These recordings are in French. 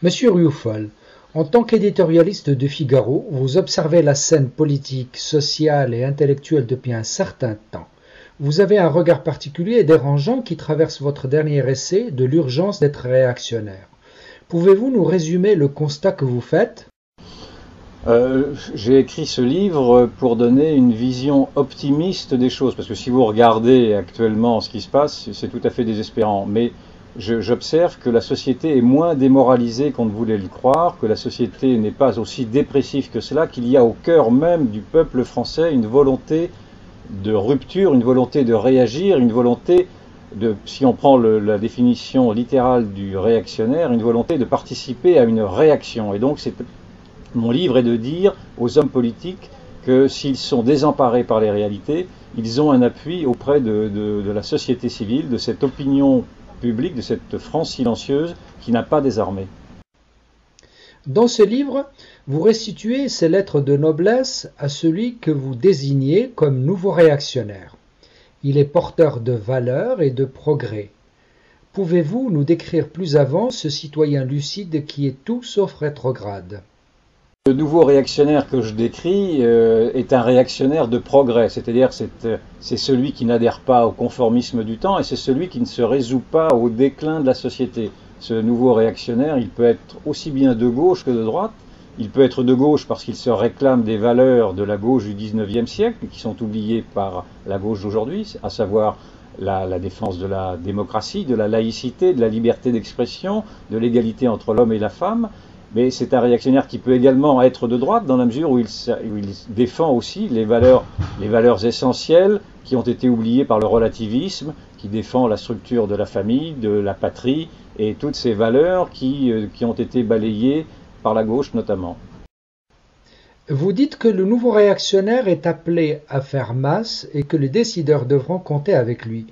Monsieur Rioufol, en tant qu'éditorialiste de Figaro, vous observez la scène politique, sociale et intellectuelle depuis un certain temps. Vous avez un regard particulier et dérangeant qui traverse votre dernier essai de l'urgence d'être réactionnaire. Pouvez-vous nous résumer le constat que vous faites ? J'ai écrit ce livre pour donner une vision optimiste des choses, parce que si vous regardez actuellement ce qui se passe, c'est tout à fait désespérant. Mais j'observe que la société est moins démoralisée qu'on ne voulait le croire, que la société n'est pas aussi dépressive que cela, qu'il y a au cœur même du peuple français une volonté de rupture, une volonté de réagir, une volonté de, si on prend la définition littérale du réactionnaire, une volonté de participer à une réaction. Et donc mon livre est de dire aux hommes politiques que s'ils sont désemparés par les réalités, ils ont un appui auprès de la société civile, de cette opinion publique, de cette France silencieuse qui n'a pas désarmé. Dans ce livre, vous restituez ces lettres de noblesse à celui que vous désignez comme nouveau réactionnaire. Il est porteur de valeurs et de progrès. Pouvez-vous nous décrire plus avant ce citoyen lucide qui est tout sauf rétrograde ? Le nouveau réactionnaire que je décris est un réactionnaire de progrès, c'est-à-dire c'est celui qui n'adhère pas au conformisme du temps et c'est celui qui ne se résout pas au déclin de la société. Ce nouveau réactionnaire, il peut être aussi bien de gauche que de droite. Il peut être de gauche parce qu'il se réclame des valeurs de la gauche du XIXe siècle qui sont oubliées par la gauche d'aujourd'hui, à savoir la défense de la démocratie, de la laïcité, de la liberté d'expression, de l'égalité entre l'homme et la femme. Mais c'est un réactionnaire qui peut également être de droite dans la mesure où il défend aussi les valeurs essentielles qui ont été oubliées par le relativisme, qui défend la structure de la famille, de la patrie et toutes ces valeurs qui ont été balayées par la gauche notamment. Vous dites que le nouveau réactionnaire est appelé à faire masse et que les décideurs devront compter avec lui.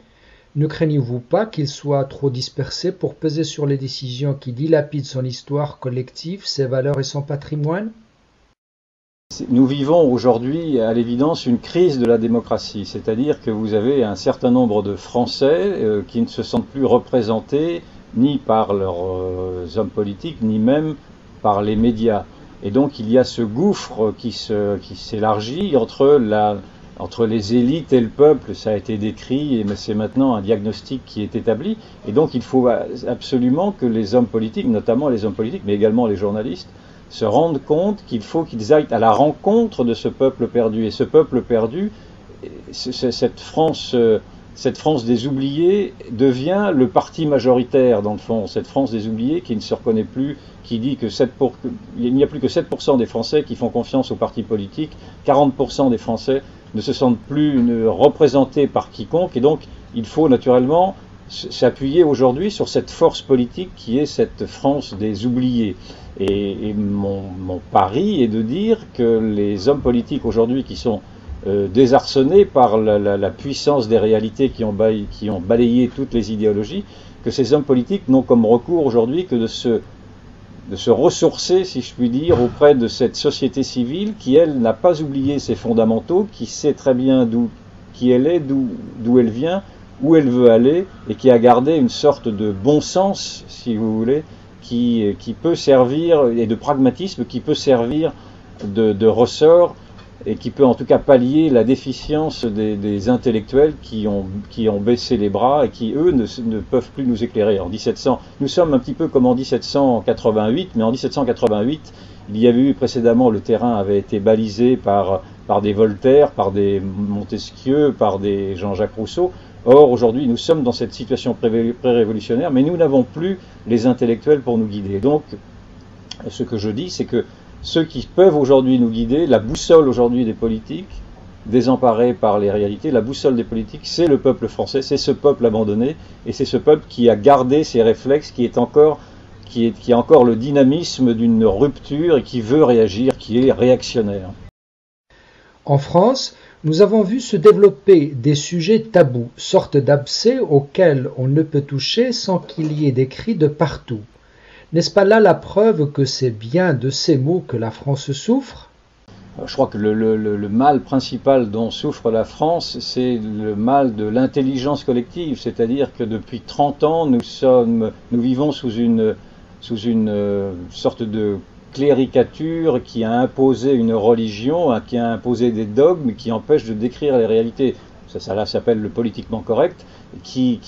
Ne craignez-vous pas qu'il soit trop dispersé pour peser sur les décisions qui dilapident son histoire collective, ses valeurs et son patrimoine ? Nous vivons aujourd'hui, à l'évidence, une crise de la démocratie, c'est-à-dire que vous avez un certain nombre de Français qui ne se sentent plus représentés ni par leurs hommes politiques, ni même par les médias. Et donc il y a ce gouffre qui s'élargit entre les élites et le peuple, ça a été décrit, mais c'est maintenant un diagnostic qui est établi. Et donc il faut absolument que les hommes politiques, notamment les hommes politiques, mais également les journalistes, se rendent compte qu'il faut qu'ils aillent à la rencontre de ce peuple perdu. Et ce peuple perdu, cette France des oubliés devient le parti majoritaire, dans le fond. Cette France des oubliés qui ne se reconnaît plus, qui dit il n'y a plus que 7% des Français qui font confiance aux partis politiques, 40% des Français ne se sentent plus représentés par quiconque, et donc il faut naturellement s'appuyer aujourd'hui sur cette force politique qui est cette France des oubliés. Et mon pari est de dire que les hommes politiques aujourd'hui qui sont désarçonnés par la puissance des réalités qui ont balayé toutes les idéologies, que ces hommes politiques n'ont comme recours aujourd'hui que de se ressourcer, si je puis dire, auprès de cette société civile qui, elle, n'a pas oublié ses fondamentaux, qui sait très bien qui elle est, d'où elle vient, où elle veut aller, et qui a gardé une sorte de bon sens, si vous voulez, qui peut servir, et de pragmatisme, qui peut servir de ressort, et qui peut en tout cas pallier la déficience des intellectuels qui ont baissé les bras et qui, eux, ne peuvent plus nous éclairer. Nous sommes un petit peu comme en 1788, mais en 1788, il y avait eu précédemment, le terrain avait été balisé par des Voltaire, par des Montesquieu, par des Jean-Jacques Rousseau. Or, aujourd'hui, nous sommes dans cette situation pré-révolutionnaire, mais nous n'avons plus les intellectuels pour nous guider. Donc, ce que je dis, c'est que ceux qui peuvent aujourd'hui nous guider, la boussole aujourd'hui des politiques, désemparés par les réalités, la boussole des politiques, c'est le peuple français, c'est ce peuple abandonné, et c'est ce peuple qui a gardé ses réflexes, qui a encore le dynamisme d'une rupture et qui veut réagir, qui est réactionnaire. En France, nous avons vu se développer des sujets tabous, sortes d'abcès auxquels on ne peut toucher sans qu'il y ait des cris de partout. N'est-ce pas là la preuve que c'est bien de ces maux que la France souffre ? Je crois que le mal principal dont souffre la France, c'est le mal de l'intelligence collective, c'est-à-dire que depuis 30 ans, nous vivons sous une sous une sorte de cléricature qui a imposé une religion, qui a imposé des dogmes qui empêchent de décrire les réalités. Ça là s'appelle le politiquement correct, qui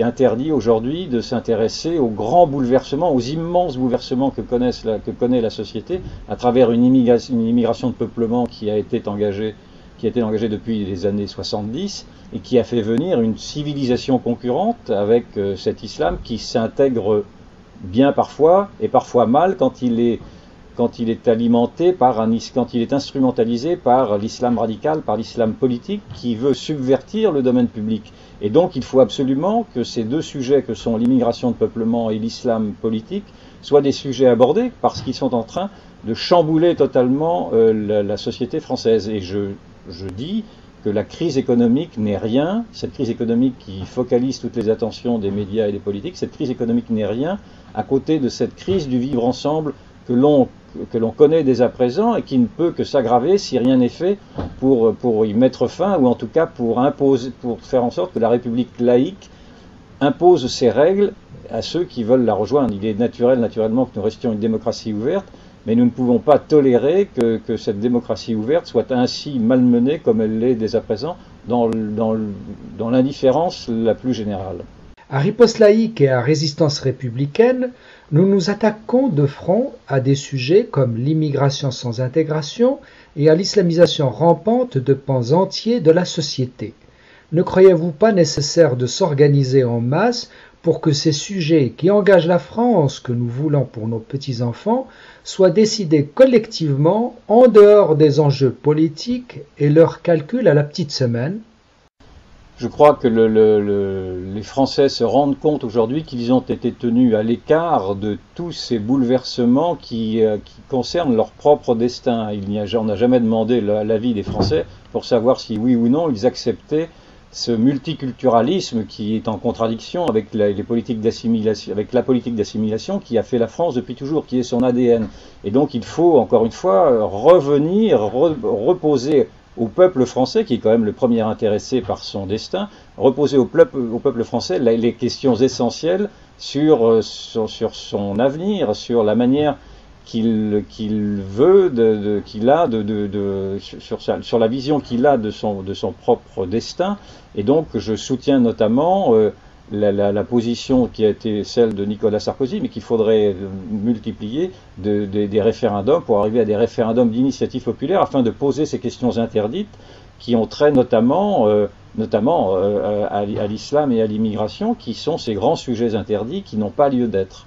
interdit aujourd'hui de s'intéresser aux grands bouleversements, aux immenses bouleversements que connaît la société à travers une immigration de peuplement qui a été engagée depuis les années 70 et qui a fait venir une civilisation concurrente avec cet islam qui s'intègre bien parfois et parfois mal quand il est alimenté quand il est instrumentalisé par l'islam radical, par l'islam politique qui veut subvertir le domaine public. Et donc il faut absolument que ces deux sujets que sont l'immigration de peuplement et l'islam politique soient des sujets abordés parce qu'ils sont en train de chambouler totalement la société française. Et je dis que la crise économique n'est rien, cette crise économique qui focalise toutes les attentions des médias et des politiques, cette crise économique n'est rien à côté de cette crise du vivre ensemble que l'on connaît dès à présent et qui ne peut que s'aggraver si rien n'est fait pour y mettre fin ou en tout cas pour faire en sorte que la République laïque impose ses règles à ceux qui veulent la rejoindre. Il est naturellement que nous restions une démocratie ouverte, mais nous ne pouvons pas tolérer que cette démocratie ouverte soit ainsi malmenée comme elle l'est dès à présent dans l'indifférence la plus générale. À Riposte laïque et à Résistance républicaine, nous nous attaquons de front à des sujets comme l'immigration sans intégration et à l'islamisation rampante de pans entiers de la société. Ne croyez-vous pas nécessaire de s'organiser en masse pour que ces sujets qui engagent la France que nous voulons pour nos petits-enfants soient décidés collectivement en dehors des enjeux politiques et leurs calculs à la petite semaine? Je crois que les Français se rendent compte aujourd'hui qu'ils ont été tenus à l'écart de tous ces bouleversements qui concernent leur propre destin. On n'a jamais demandé l'avis des Français pour savoir si oui ou non ils acceptaient ce multiculturalisme qui est en contradiction avec les politiques d'assimilation, avec la politique d'assimilation qui a fait la France depuis toujours, qui est son ADN. Et donc il faut encore une fois reposer au peuple français, qui est quand même le premier intéressé par son destin, reposer au peuple français les questions essentielles sur son avenir, sur la manière qu'il veut, sur la vision qu'il a de son propre destin. Et donc je soutiens notamment la position qui a été celle de Nicolas Sarkozy, mais qu'il faudrait multiplier des référendums pour arriver à des référendums d'initiative populaire afin de poser ces questions interdites qui ont trait notamment à l'islam et à l'immigration, qui sont ces grands sujets interdits qui n'ont pas lieu d'être.